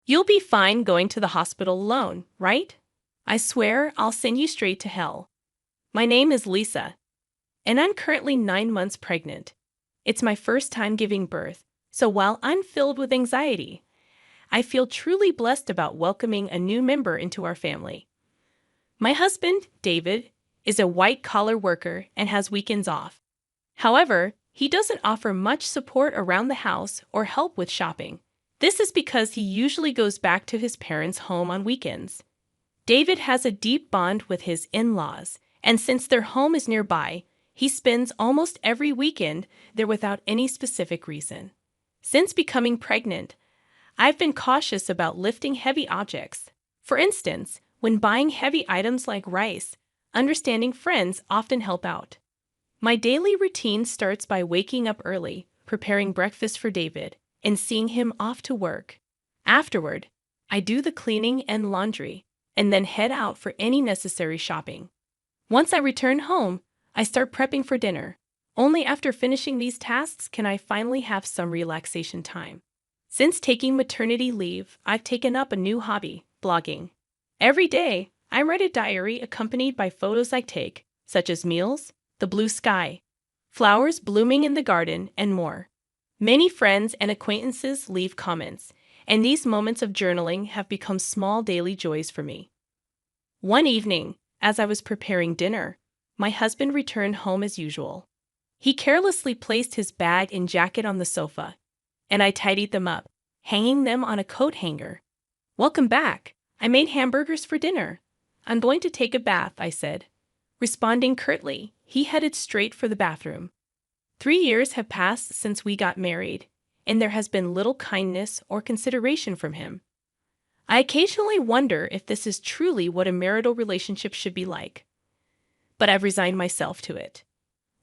You'll be fine going to the hospital alone, right? I swear I'll send you straight to hell. My name is Lisa, and I'm currently 9 months pregnant. It's my first time giving birth, so while I'm filled with anxiety, I feel truly blessed about welcoming a new member into our family. My husband, David, is a white-collar worker and has weekends off. However, he doesn't offer much support around the house or help with shopping. This is because he usually goes back to his parents' home on weekends. David has a deep bond with his in-laws, and since their home is nearby, he spends almost every weekend there without any specific reason. Since becoming pregnant, I've been cautious about lifting heavy objects. For instance, when buying heavy items like rice, understanding friends often help out. My daily routine starts by waking up early, preparing breakfast for David, and seeing him off to work. Afterward, I do the cleaning and laundry, and then head out for any necessary shopping. Once I return home, I start prepping for dinner. Only after finishing these tasks can I finally have some relaxation time. Since taking maternity leave, I've taken up a new hobby, blogging. Every day, I write a diary accompanied by photos I take, such as meals, the blue sky, flowers blooming in the garden, and more. Many friends and acquaintances leave comments, and these moments of journaling have become small daily joys for me. One evening, as I was preparing dinner, my husband returned home as usual. He carelessly placed his bag and jacket on the sofa, and I tidied them up, hanging them on a coat hanger. "Welcome back. I made hamburgers for dinner. I'm going to take a bath," I said. Responding curtly, he headed straight for the bathroom. 3 years have passed since we got married, and there has been little kindness or consideration from him. I occasionally wonder if this is truly what a marital relationship should be like. But I've resigned myself to it.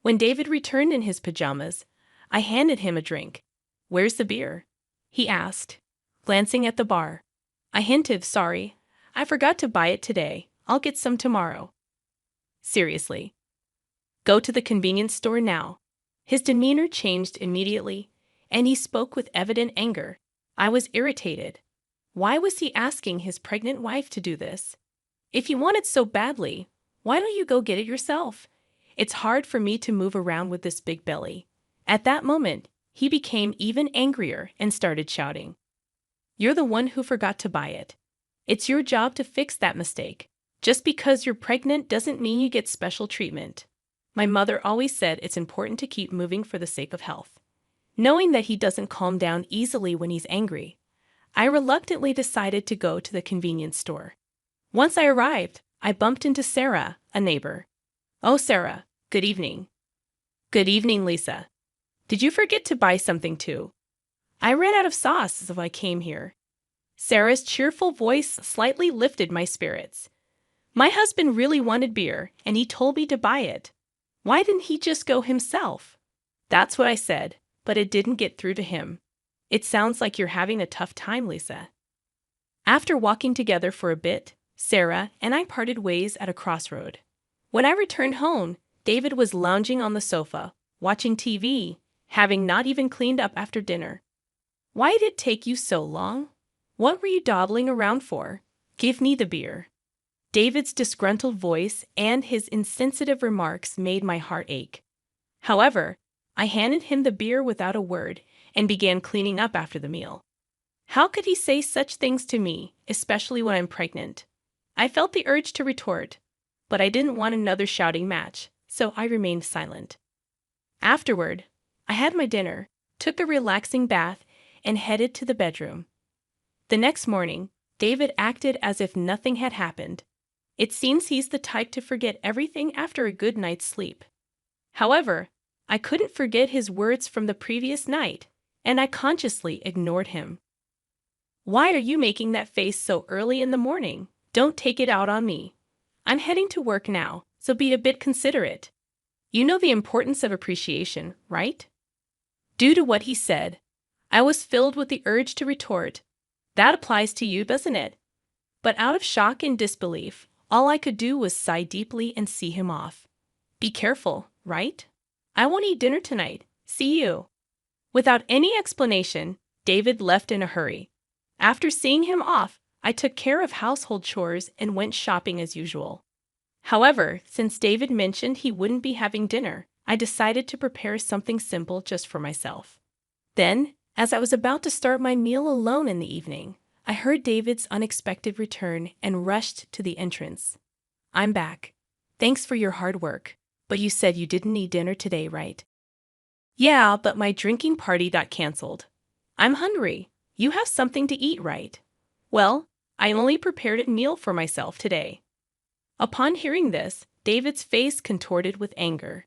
When David returned in his pajamas, I handed him a drink. "Where's the beer?" he asked, glancing at the bar. I hinted, "Sorry, I forgot to buy it today. I'll get some tomorrow." "Seriously? Go to the convenience store now." His demeanor changed immediately, and he spoke with evident anger. I was irritated. Why was he asking his pregnant wife to do this? If you want it so badly, why don't you go get it yourself? It's hard for me to move around with this big belly. At that moment, he became even angrier and started shouting. "You're the one who forgot to buy it. It's your job to fix that mistake. Just because you're pregnant doesn't mean you get special treatment." My mother always said it's important to keep moving for the sake of health. Knowing that he doesn't calm down easily when he's angry, I reluctantly decided to go to the convenience store. Once I arrived, I bumped into Sarah, a neighbor. "Oh, Sarah, good evening." "Good evening, Lisa. Did you forget to buy something too?" "I ran out of sauce, so I came here." Sarah's cheerful voice slightly lifted my spirits. "My husband really wanted beer, and he told me to buy it. Why didn't he just go himself?" "That's what I said, but it didn't get through to him." "It sounds like you're having a tough time, Lisa." After walking together for a bit, Sarah and I parted ways at a crossroad. When I returned home, David was lounging on the sofa, watching TV, having not even cleaned up after dinner. "Why did it take you so long? What were you dawdling around for? Give me the beer." David's disgruntled voice and his insensitive remarks made my heart ache. However, I handed him the beer without a word and began cleaning up after the meal. How could he say such things to me, especially when I'm pregnant? I felt the urge to retort, but I didn't want another shouting match, so I remained silent. Afterward, I had my dinner, took a relaxing bath, and headed to the bedroom. The next morning, David acted as if nothing had happened. It seems he's the type to forget everything after a good night's sleep. However, I couldn't forget his words from the previous night, and I consciously ignored him. "Why are you making that face so early in the morning? Don't take it out on me. I'm heading to work now, so be a bit considerate. You know the importance of appreciation, right?" Due to what he said, I was filled with the urge to retort, "That applies to you, doesn't it?" But out of shock and disbelief, all I could do was sigh deeply and see him off. "Be careful, right? I won't eat dinner tonight. See you." Without any explanation, David left in a hurry. After seeing him off, I took care of household chores and went shopping as usual. However, since David mentioned he wouldn't be having dinner, I decided to prepare something simple just for myself. Then, as I was about to start my meal alone in the evening, I heard David's unexpected return and rushed to the entrance. "I'm back. Thanks for your hard work, but you said you didn't need dinner today, right?" "Yeah, but my drinking party got canceled. I'm hungry. You have something to eat, right?" "Well, I only prepared a meal for myself today." Upon hearing this, David's face contorted with anger.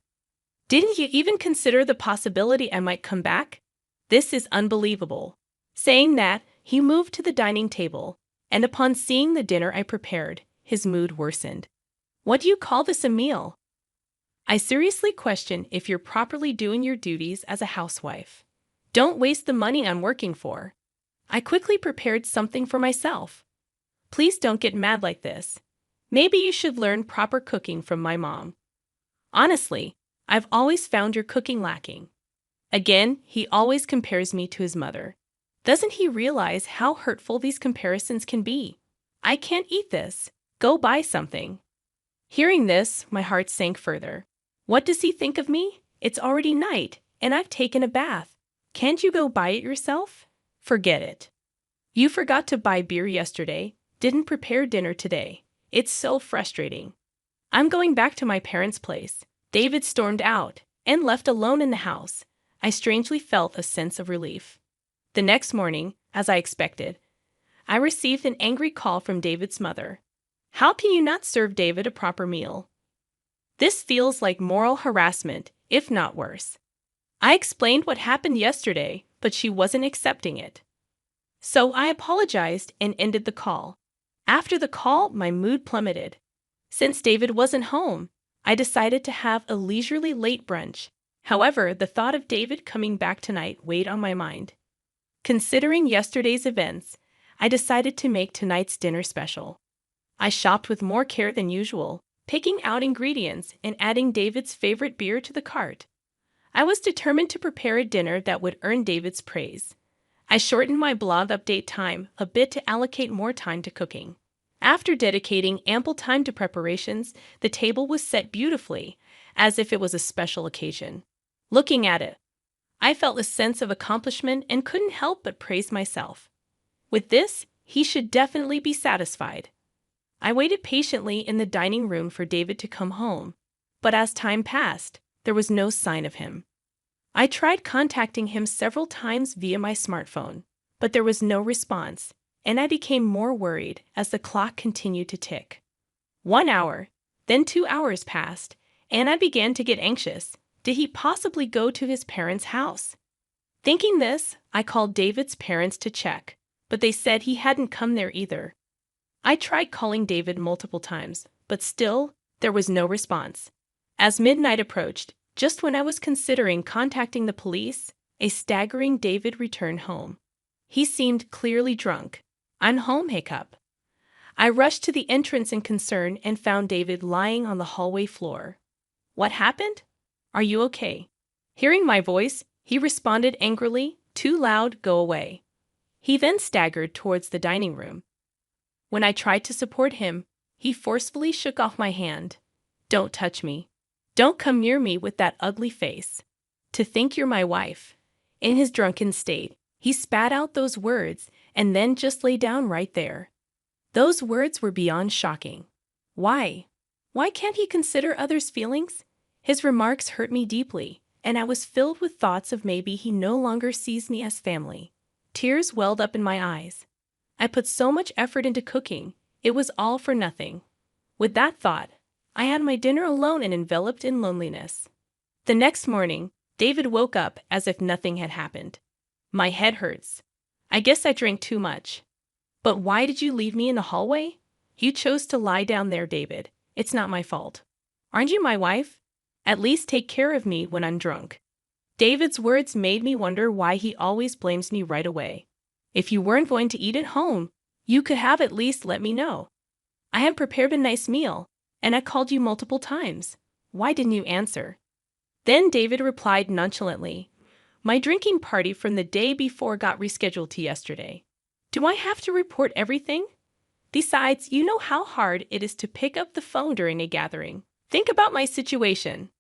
"Didn't you even consider the possibility I might come back? This is unbelievable." Saying that, he moved to the dining table, and upon seeing the dinner I prepared, his mood worsened. "What do you call this a meal? I seriously question if you're properly doing your duties as a housewife. Don't waste the money I'm working for." I quickly prepared something for myself. "Please don't get mad like this. Maybe you should learn proper cooking from my mom. Honestly, I've always found your cooking lacking." Again, he always compares me to his mother. Doesn't he realize how hurtful these comparisons can be? "I can't eat this. Go buy something." Hearing this, my heart sank further. What does he think of me? It's already night, and I've taken a bath. Can't you go buy it yourself? Forget it. You forgot to buy beer yesterday, didn't prepare dinner today. It's so frustrating. "I'm going back to my parents' place." David stormed out, and left alone in the house. I strangely felt a sense of relief. The next morning, as I expected, I received an angry call from David's mother. "How can you not serve David a proper meal? This feels like moral harassment, if not worse." I explained what happened yesterday, but she wasn't accepting it. So I apologized and ended the call. After the call, my mood plummeted. Since David wasn't home, I decided to have a leisurely late brunch. However, the thought of David coming back tonight weighed on my mind. Considering yesterday's events, I decided to make tonight's dinner special. I shopped with more care than usual, picking out ingredients and adding David's favorite beer to the cart. I was determined to prepare a dinner that would earn David's praise. I shortened my blog update time a bit to allocate more time to cooking. After dedicating ample time to preparations, the table was set beautifully, as if it was a special occasion. Looking at it, I felt a sense of accomplishment and couldn't help but praise myself. With this, he should definitely be satisfied. I waited patiently in the dining room for David to come home, but as time passed, there was no sign of him. I tried contacting him several times via my smartphone, but there was no response, and I became more worried as the clock continued to tick. 1 hour, then 2 hours passed, and I began to get anxious. Did he possibly go to his parents' house? Thinking this, I called David's parents to check, but they said he hadn't come there either. I tried calling David multiple times, but still, there was no response. As midnight approached, just when I was considering contacting the police, a staggering David returned home. He seemed clearly drunk. "I'm home, hiccup." I rushed to the entrance in concern and found David lying on the hallway floor. "What happened? Are you okay?" Hearing my voice, he responded angrily, "Too loud, go away." He then staggered towards the dining room. When I tried to support him, he forcefully shook off my hand. "Don't touch me. Don't come near me with that ugly face. To think you're my wife." In his drunken state, he spat out those words and then just lay down right there. Those words were beyond shocking. Why? Why can't he consider others' feelings? His remarks hurt me deeply, and I was filled with thoughts of maybe he no longer sees me as family. Tears welled up in my eyes. I put so much effort into cooking, it was all for nothing. With that thought, I had my dinner alone and enveloped in loneliness. The next morning, David woke up as if nothing had happened. "My head hurts. I guess I drank too much." "But why did you leave me in the hallway?" "You chose to lie down there, David. It's not my fault." "Aren't you my wife? At least take care of me when I'm drunk." David's words made me wonder why he always blames me right away. If you weren't going to eat at home, you could have at least let me know. I had prepared a nice meal, and I called you multiple times. Why didn't you answer? Then David replied nonchalantly, "My drinking party from the day before got rescheduled to yesterday." Do I have to report everything? Besides, you know how hard it is to pick up the phone during a gathering. Think about my situation.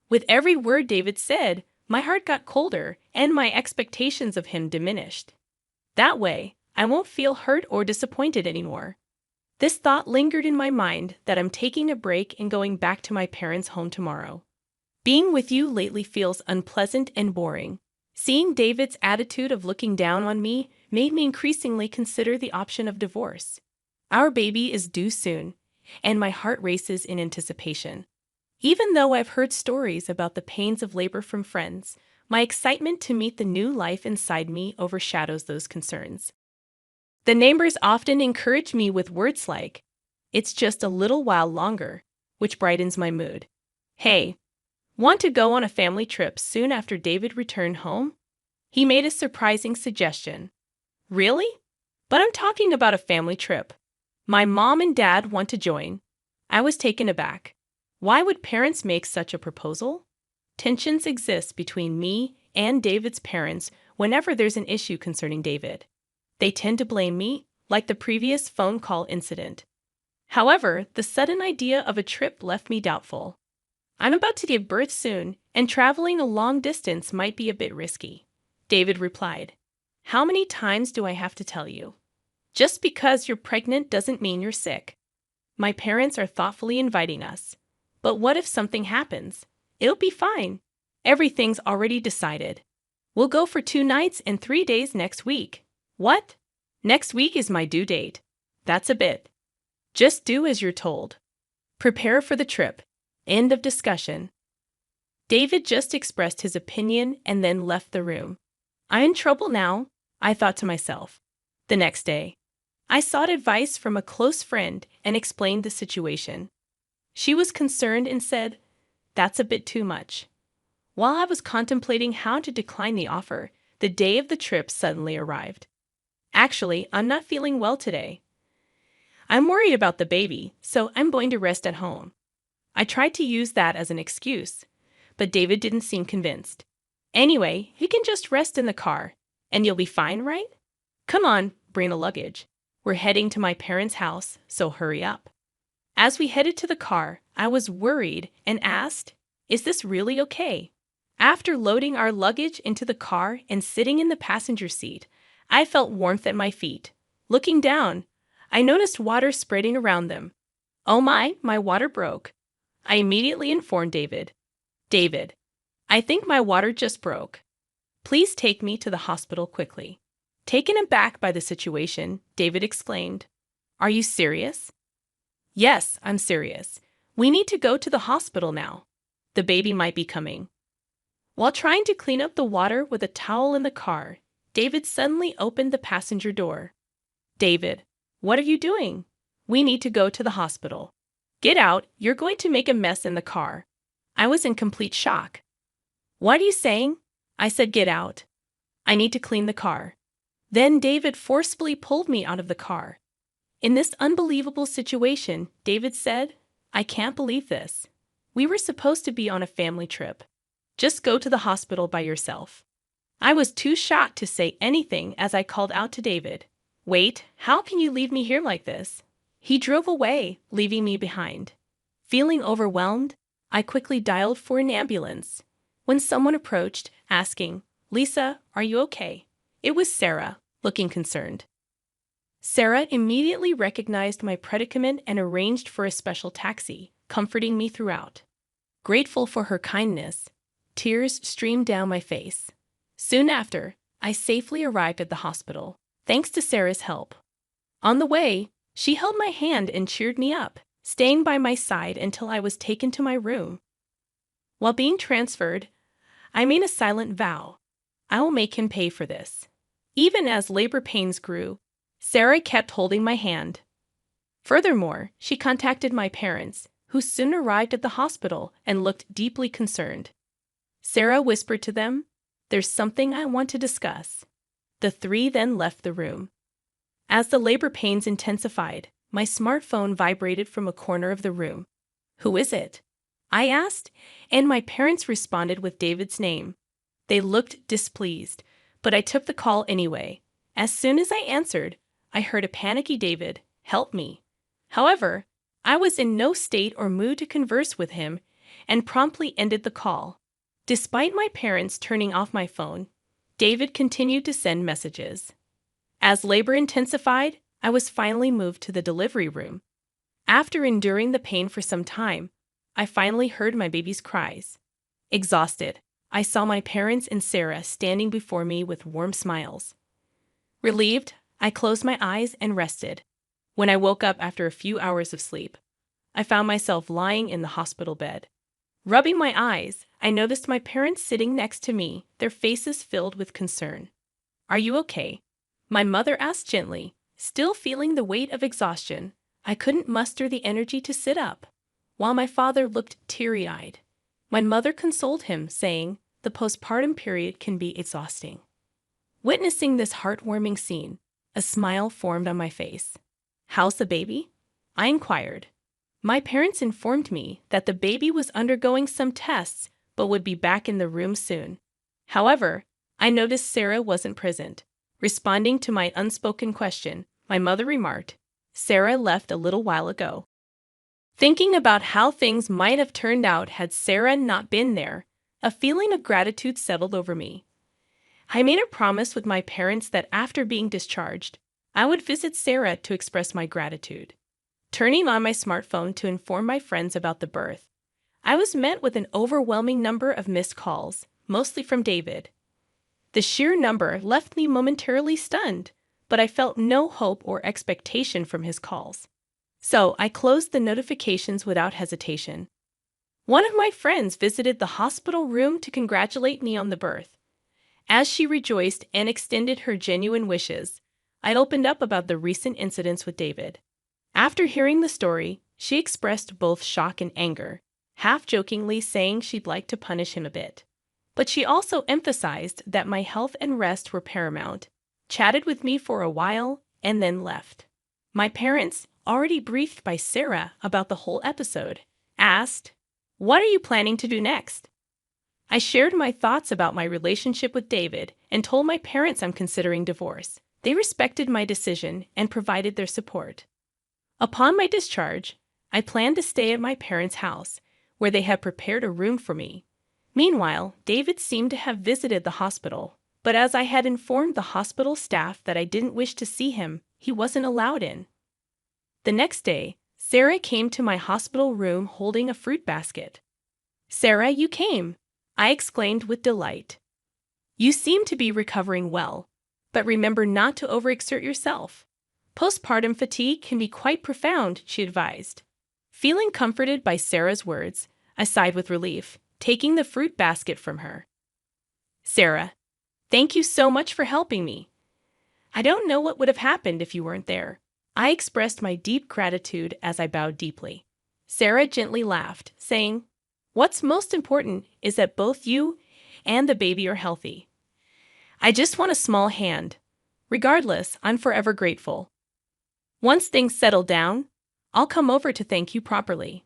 With every word David said, my heart got colder and my expectations of him diminished. That way, I won't feel hurt or disappointed anymore. This thought lingered in my mind that I'm taking a break and going back to my parents' home tomorrow. Being with you lately feels unpleasant and boring. Seeing David's attitude of looking down on me made me increasingly consider the option of divorce. Our baby is due soon, and my heart races in anticipation. Even though I've heard stories about the pains of labor from friends, my excitement to meet the new life inside me overshadows those concerns. The neighbors often encourage me with words like, "It's just a little while longer," which brightens my mood. "Hey, want to go on a family trip soon after David returned home?" He made a surprising suggestion. "Really? But I'm talking about a family trip. My mom and dad want to join." I was taken aback. Why would parents make such a proposal? Tensions exist between me and David's parents whenever there's an issue concerning David. They tend to blame me, like the previous phone call incident. However, the sudden idea of a trip left me doubtful. I'm about to give birth soon, and traveling a long distance might be a bit risky. David replied, "How many times do I have to tell you? Just because you're pregnant doesn't mean you're sick. My parents are thoughtfully inviting us. But what if something happens? It'll be fine. Everything's already decided. We'll go for 2 nights and 3 days next week." "What? Next week is my due date. That's a bit. Just do as you're told. Prepare for the trip." End of discussion. David just expressed his opinion and then left the room. I'm in trouble now, I thought to myself. The next day, I sought advice from a close friend and explained the situation. She was concerned and said, "That's a bit too much." While I was contemplating how to decline the offer, the day of the trip suddenly arrived. "Actually, I'm not feeling well today. I'm worried about the baby, so I'm going to rest at home." I tried to use that as an excuse, but David didn't seem convinced. "Anyway, you can just rest in the car, and you'll be fine, right? Come on, bring the luggage. We're heading to my parents' house, so hurry up." As we headed to the car, I was worried and asked, "Is this really okay?" After loading our luggage into the car and sitting in the passenger seat, I felt warmth at my feet. Looking down, I noticed water spreading around them. "Oh my water broke." I immediately informed David. "David, I think my water just broke. Please take me to the hospital quickly." Taken aback by the situation, David exclaimed, "Are you serious?" "Yes, I'm serious. We need to go to the hospital now. The baby might be coming." While trying to clean up the water with a towel in the car, David suddenly opened the passenger door. "David, what are you doing? We need to go to the hospital. Get out, you're going to make a mess in the car." I was in complete shock. "What are you saying?" I said, "Get out. I need to clean the car." Then David forcibly pulled me out of the car. In this unbelievable situation, David said, "I can't believe this. We were supposed to be on a family trip. Just go to the hospital by yourself." I was too shocked to say anything as I called out to David, "Wait, how can you leave me here like this?" He drove away, leaving me behind. Feeling overwhelmed, I quickly dialed for an ambulance. When someone approached, asking, "Lisa, are you okay?" It was Sarah, looking concerned. Sarah immediately recognized my predicament and arranged for a special taxi, comforting me throughout. Grateful for her kindness, tears streamed down my face. Soon after, I safely arrived at the hospital, thanks to Sarah's help. On the way, she held my hand and cheered me up, staying by my side until I was taken to my room. While being transferred, I made a silent vow. I will make him pay for this. Even as labor pains grew, Sarah kept holding my hand. Furthermore, she contacted my parents, who soon arrived at the hospital and looked deeply concerned. Sarah whispered to them, "There's something I want to discuss." The 3 then left the room. As the labor pains intensified, my smartphone vibrated from a corner of the room. "Who is it?" I asked, and my parents responded with David's name. They looked displeased, but I took the call anyway. As soon as I answered, I heard a panicky David, "Help me." However, I was in no state or mood to converse with him and promptly ended the call. Despite my parents turning off my phone, David continued to send messages. As labor intensified, I was finally moved to the delivery room. After enduring the pain for some time, I finally heard my baby's cries. Exhausted, I saw my parents and Sarah standing before me with warm smiles. Relieved, I closed my eyes and rested. When I woke up after a few hours of sleep, I found myself lying in the hospital bed. Rubbing my eyes, I noticed my parents sitting next to me, their faces filled with concern. "Are you okay?" My mother asked gently, still feeling the weight of exhaustion. I couldn't muster the energy to sit up, while my father looked teary-eyed. My mother consoled him, saying, "The postpartum period can be exhausting." Witnessing this heartwarming scene, a smile formed on my face. "How's the baby?" I inquired. My parents informed me that the baby was undergoing some tests but would be back in the room soon. However, I noticed Sarah wasn't present. Responding to my unspoken question, my mother remarked, "Sarah left a little while ago." Thinking about how things might have turned out had Sarah not been there, a feeling of gratitude settled over me. I made a promise with my parents that after being discharged, I would visit Sarah to express my gratitude. Turning on my smartphone to inform my friends about the birth, I was met with an overwhelming number of missed calls, mostly from David. The sheer number left me momentarily stunned, but I felt no hope or expectation from his calls. So I closed the notifications without hesitation. One of my friends visited the hospital room to congratulate me on the birth. As she rejoiced and extended her genuine wishes, I opened up about the recent incidents with David. After hearing the story, she expressed both shock and anger, half-jokingly saying she'd like to punish him a bit. But she also emphasized that my health and rest were paramount, chatted with me for a while, and then left. My parents, already briefed by Sarah about the whole episode, asked, "What are you planning to do next?" I shared my thoughts about my relationship with David and told my parents I'm considering divorce. They respected my decision and provided their support. Upon my discharge, I planned to stay at my parents' house, where they had prepared a room for me. Meanwhile, David seemed to have visited the hospital, but as I had informed the hospital staff that I didn't wish to see him, he wasn't allowed in. The next day, Sarah came to my hospital room holding a fruit basket. "Sarah, you came!" I exclaimed with delight. "You seem to be recovering well, but remember not to overexert yourself. Postpartum fatigue can be quite profound," she advised. Feeling comforted by Sarah's words, I sighed with relief, taking the fruit basket from her. "Sarah, thank you so much for helping me. I don't know what would have happened if you weren't there." I expressed my deep gratitude as I bowed deeply. Sarah gently laughed, saying, "What's most important is that both you and the baby are healthy. I just want a small hand. Regardless, I'm forever grateful. Once things settle down, I'll come over to thank you properly."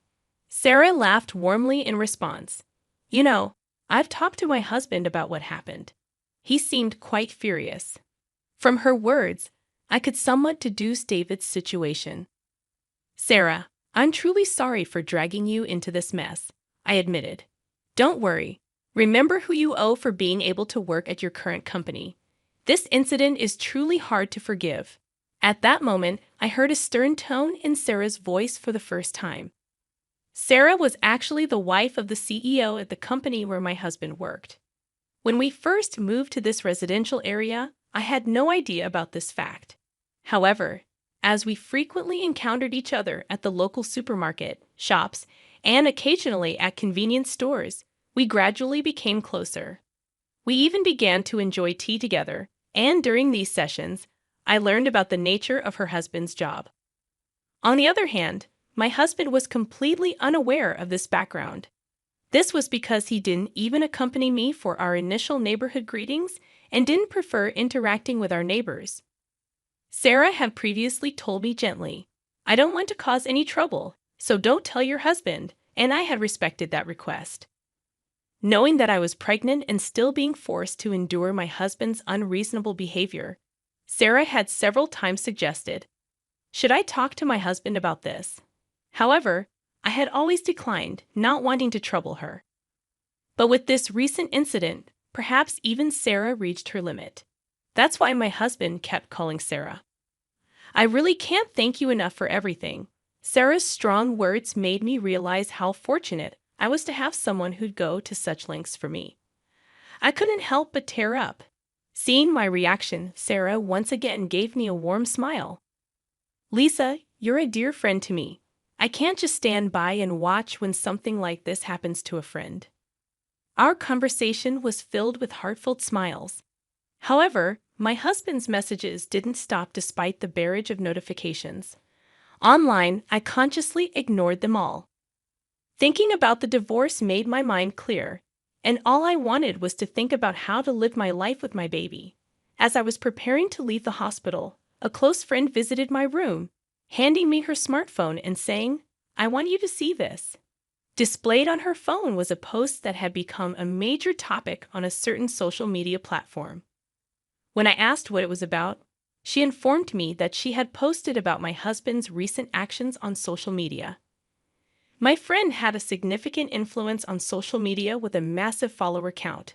Sarah laughed warmly in response. "You know, I've talked to my husband about what happened. He seemed quite furious." From her words, I could somewhat deduce David's situation. "Sarah, I'm truly sorry for dragging you into this mess," I admitted. "Don't worry. Remember who you owe for being able to work at your current company. This incident is truly hard to forgive." At that moment, I heard a stern tone in Sarah's voice for the first time. Sarah was actually the wife of the CEO at the company where my husband worked. When we first moved to this residential area, I had no idea about this fact. However, as we frequently encountered each other at the local supermarket, shops, and occasionally at convenience stores, we gradually became closer. We even began to enjoy tea together, and during these sessions, I learned about the nature of her husband's job. On the other hand, my husband was completely unaware of this background. This was because he didn't even accompany me for our initial neighborhood greetings and didn't prefer interacting with our neighbors. Sarah had previously told me gently, "I don't want to cause any trouble, so don't tell your husband," and I had respected that request. Knowing that I was pregnant and still being forced to endure my husband's unreasonable behavior, Sarah had several times suggested, "Should I talk to my husband about this?" However, I had always declined, not wanting to trouble her. But with this recent incident, perhaps even Sarah reached her limit. That's why my husband kept calling Sarah. "I really can't thank you enough for everything." Sarah's strong words made me realize how fortunate I was to have someone who'd go to such lengths for me. I couldn't help but tear up. Seeing my reaction, Sarah once again gave me a warm smile. "Lisa, you're a dear friend to me. I can't just stand by and watch when something like this happens to a friend." Our conversation was filled with heartfelt smiles. However, my husband's messages didn't stop despite the barrage of notifications. Online, I consciously ignored them all. Thinking about the divorce made my mind clear, and all I wanted was to think about how to live my life with my baby. As I was preparing to leave the hospital, a close friend visited my room, handing me her smartphone and saying, "I want you to see this." Displayed on her phone was a post that had become a major topic on a certain social media platform. When I asked what it was about, she informed me that she had posted about my husband's recent actions on social media. My friend had a significant influence on social media with a massive follower count.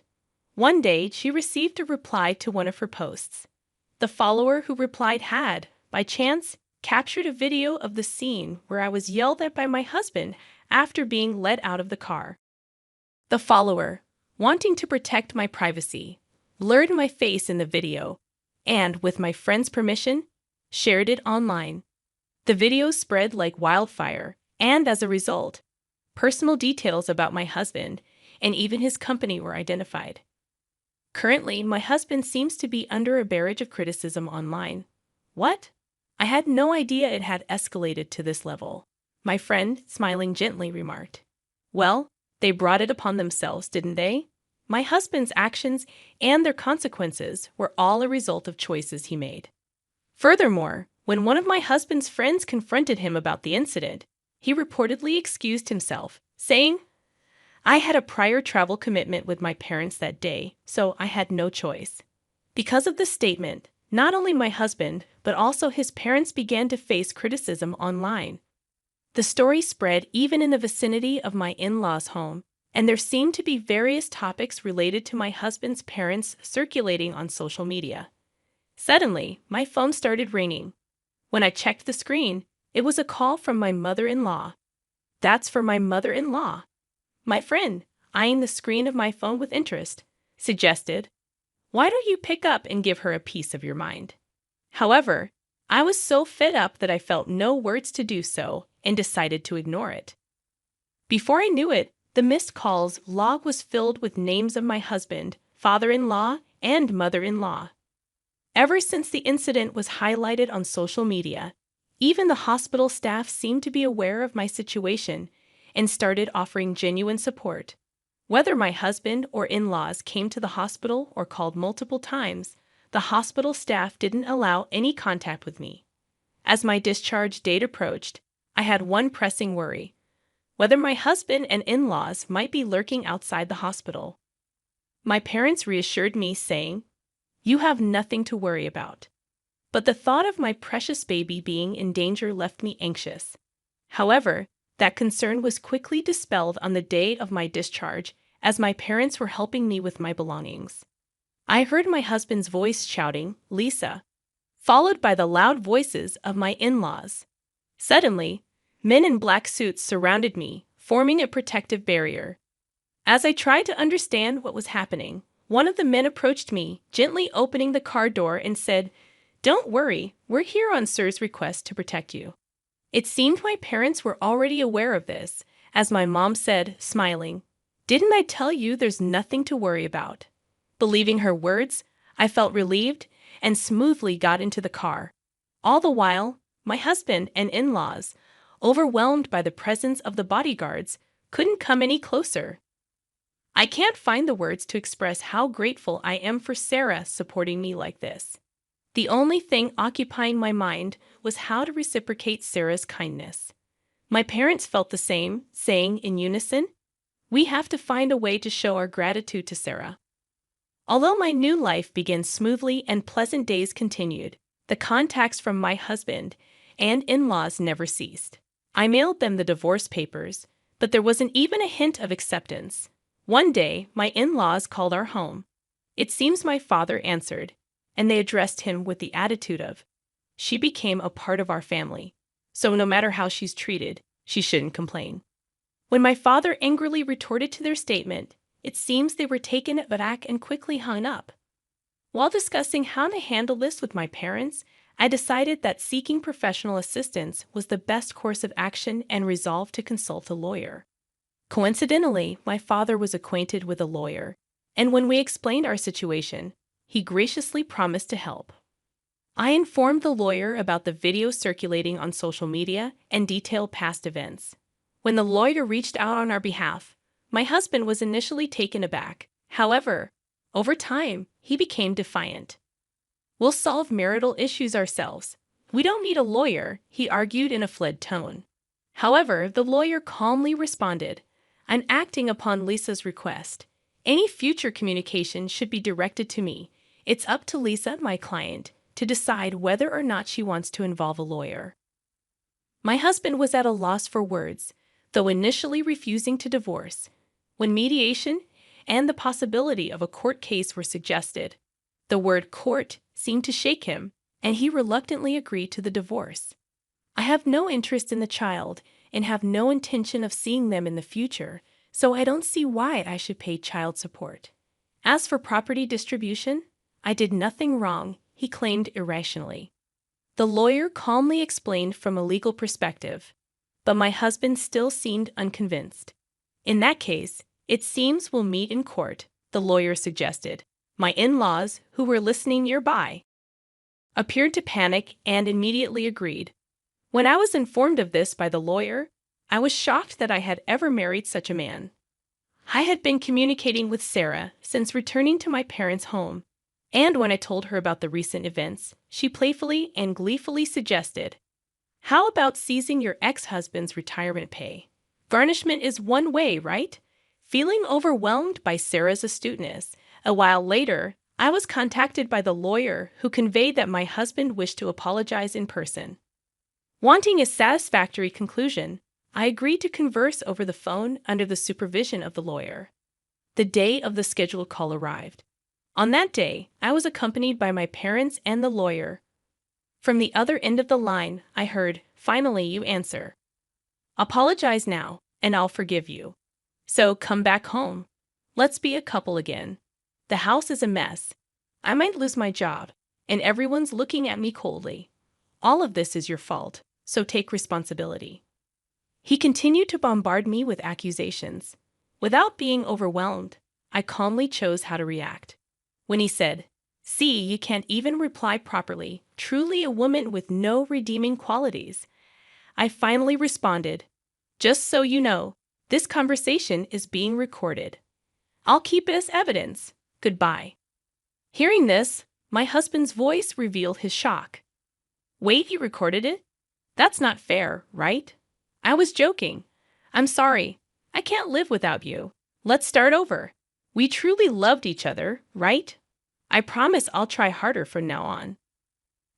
One day, she received a reply to one of her posts. The follower who replied had, by chance, captured a video of the scene where I was yelled at by my husband after being let out of the car. The follower, wanting to protect my privacy, blurred my face in the video and, with my friend's permission, shared it online. The video spread like wildfire, and as a result, personal details about my husband and even his company were identified. Currently, my husband seems to be under a barrage of criticism online. What? I had no idea it had escalated to this level, my friend, smiling gently, remarked. "Well, they brought it upon themselves, didn't they? My husband's actions and their consequences were all a result of choices he made." Furthermore, when one of my husband's friends confronted him about the incident, he reportedly excused himself, saying, "I had a prior travel commitment with my parents that day, so I had no choice." Because of this statement, not only my husband, but also his parents began to face criticism online. The story spread even in the vicinity of my in-laws' home, and there seemed to be various topics related to my husband's parents circulating on social media. Suddenly, my phone started ringing. When I checked the screen, it was a call from my mother-in-law. "That's for my mother-in-law." My friend, eyeing the screen of my phone with interest, suggested, "Why don't you pick up and give her a piece of your mind?" However, I was so fed up that I felt no words to do so and decided to ignore it. Before I knew it, the missed calls log was filled with names of my husband, father-in-law, and mother-in-law. Ever since the incident was highlighted on social media, even the hospital staff seemed to be aware of my situation and started offering genuine support. Whether my husband or in-laws came to the hospital or called multiple times, the hospital staff didn't allow any contact with me. As my discharge date approached, I had one pressing worry: whether my husband and in-laws might be lurking outside the hospital. My parents reassured me, saying, "You have nothing to worry about." But the thought of my precious baby being in danger left me anxious. However, that concern was quickly dispelled on the day of my discharge, as my parents were helping me with my belongings. I heard my husband's voice shouting, "Lisa," followed by the loud voices of my in-laws. Suddenly, men in black suits surrounded me, forming a protective barrier. As I tried to understand what was happening, one of the men approached me, gently opening the car door and said, "Don't worry, we're here on Sir's request to protect you." It seemed my parents were already aware of this, as my mom said, smiling, "Didn't I tell you there's nothing to worry about?" Believing her words, I felt relieved and smoothly got into the car. All the while, my husband and in-laws, overwhelmed by the presence of the bodyguards, couldn't come any closer. I can't find the words to express how grateful I am for Sarah supporting me like this. The only thing occupying my mind was how to reciprocate Sarah's kindness. My parents felt the same, saying in unison, "We have to find a way to show our gratitude to Sarah." Although my new life began smoothly and pleasant days continued, the contacts from my husband and in-laws never ceased. I mailed them the divorce papers, but there wasn't even a hint of acceptance. One day, my in-laws called our home. It seems my father answered, and they addressed him with the attitude of, "She became a part of our family, so no matter how she's treated, she shouldn't complain." When my father angrily retorted to their statement, it seems they were taken aback and quickly hung up. While discussing how to handle this with my parents, I decided that seeking professional assistance was the best course of action and resolved to consult a lawyer. Coincidentally, my father was acquainted with a lawyer, and when we explained our situation, he graciously promised to help. I informed the lawyer about the video circulating on social media and detailed past events. When the lawyer reached out on our behalf, my husband was initially taken aback. However, over time, he became defiant. "We'll solve marital issues ourselves. We don't need a lawyer," he argued in a fled tone. However, the lawyer calmly responded, "I'm acting upon Lisa's request. Any future communication should be directed to me. It's up to Lisa, my client, to decide whether or not she wants to involve a lawyer." My husband was at a loss for words, though initially refusing to divorce. When mediation and the possibility of a court case were suggested, the word court seemed to shake him, and he reluctantly agreed to the divorce. I have no interest in the child and have no intention of seeing them in the future, so I don't see why I should pay child support. As for property distribution, I did nothing wrong, he claimed irrationally. The lawyer calmly explained from a legal perspective, but my husband still seemed unconvinced. "In that case, it seems we'll meet in court," the lawyer suggested. My in-laws, who were listening nearby, appeared to panic and immediately agreed. When I was informed of this by the lawyer, I was shocked that I had ever married such a man. I had been communicating with Sarah since returning to my parents' home, and when I told her about the recent events, she playfully and gleefully suggested, "How about seizing your ex-husband's retirement pay? Garnishment is one way, right?" Feeling overwhelmed by Sarah's astuteness, a while later, I was contacted by the lawyer who conveyed that my husband wished to apologize in person. Wanting a satisfactory conclusion, I agreed to converse over the phone under the supervision of the lawyer. The day of the scheduled call arrived. On that day, I was accompanied by my parents and the lawyer. From the other end of the line, I heard, "Finally, you answer. Apologize now, and I'll forgive you. So come back home. Let's be a couple again. The house is a mess. I might lose my job, and everyone's looking at me coldly. All of this is your fault, so take responsibility." He continued to bombard me with accusations. Without being overwhelmed, I calmly chose how to react. When he said, "See, you can't even reply properly, truly a woman with no redeeming qualities," I finally responded, "Just so you know, this conversation is being recorded. I'll keep it as evidence. Goodbye." Hearing this, my husband's voice revealed his shock. "Wait, you recorded it? That's not fair, right?" I was joking. "I'm sorry. I can't live without you. Let's start over. We truly loved each other, right? I promise I'll try harder from now on."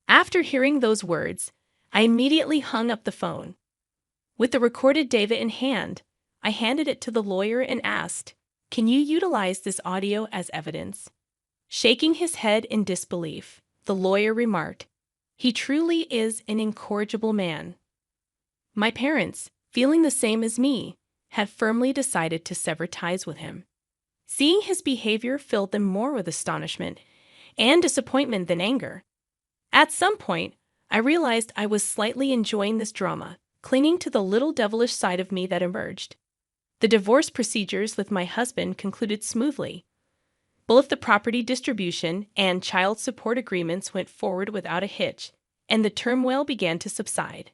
After hearing those words, I immediately hung up the phone. With the recorded data in hand, I handed it to the lawyer and asked, "Can you utilize this audio as evidence?" Shaking his head in disbelief, the lawyer remarked, "He truly is an incorrigible man." My parents, feeling the same as me, had firmly decided to sever ties with him. Seeing his behavior filled them more with astonishment and disappointment than anger. At some point, I realized I was slightly enjoying this drama, clinging to the little devilish side of me that emerged. The divorce procedures with my husband concluded smoothly. Both the property distribution and child support agreements went forward without a hitch, and the turmoil began to subside.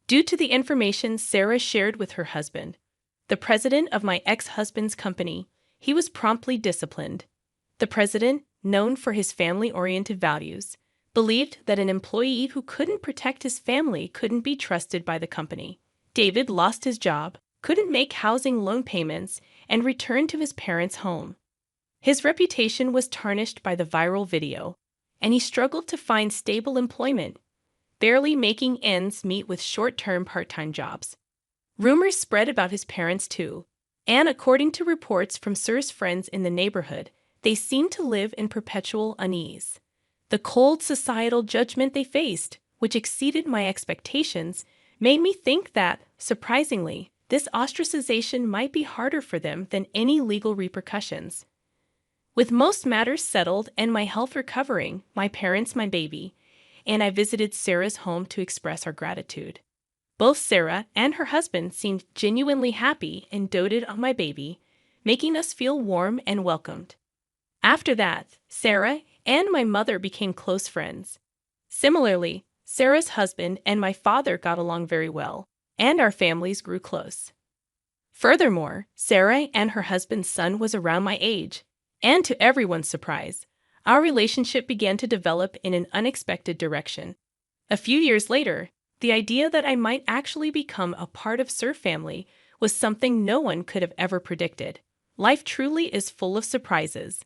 Due to the information Sarah shared with her husband, the president of my ex-husband's company, he was promptly disciplined. The president, known for his family-oriented values, believed that an employee who couldn't protect his family couldn't be trusted by the company. David lost his job, couldn't make housing loan payments, and returned to his parents' home. His reputation was tarnished by the viral video, and he struggled to find stable employment, barely making ends meet with short-term part-time jobs. Rumors spread about his parents too, and according to reports from Sir's friends in the neighborhood, they seemed to live in perpetual unease. The cold societal judgment they faced, which exceeded my expectations, made me think that, surprisingly, this ostracization might be harder for them than any legal repercussions. With most matters settled and my health recovering, my parents, my baby, and I visited Sarah's home to express our gratitude. Both Sarah and her husband seemed genuinely happy and doted on my baby, making us feel warm and welcomed. After that, Sarah and my mother became close friends. Similarly, Sarah's husband and my father got along very well, and our families grew close. Furthermore, Sarah and her husband's son was around my age, and to everyone's surprise, our relationship began to develop in an unexpected direction. A few years later, the idea that I might actually become a part of Sir family was something no one could have ever predicted. Life truly is full of surprises.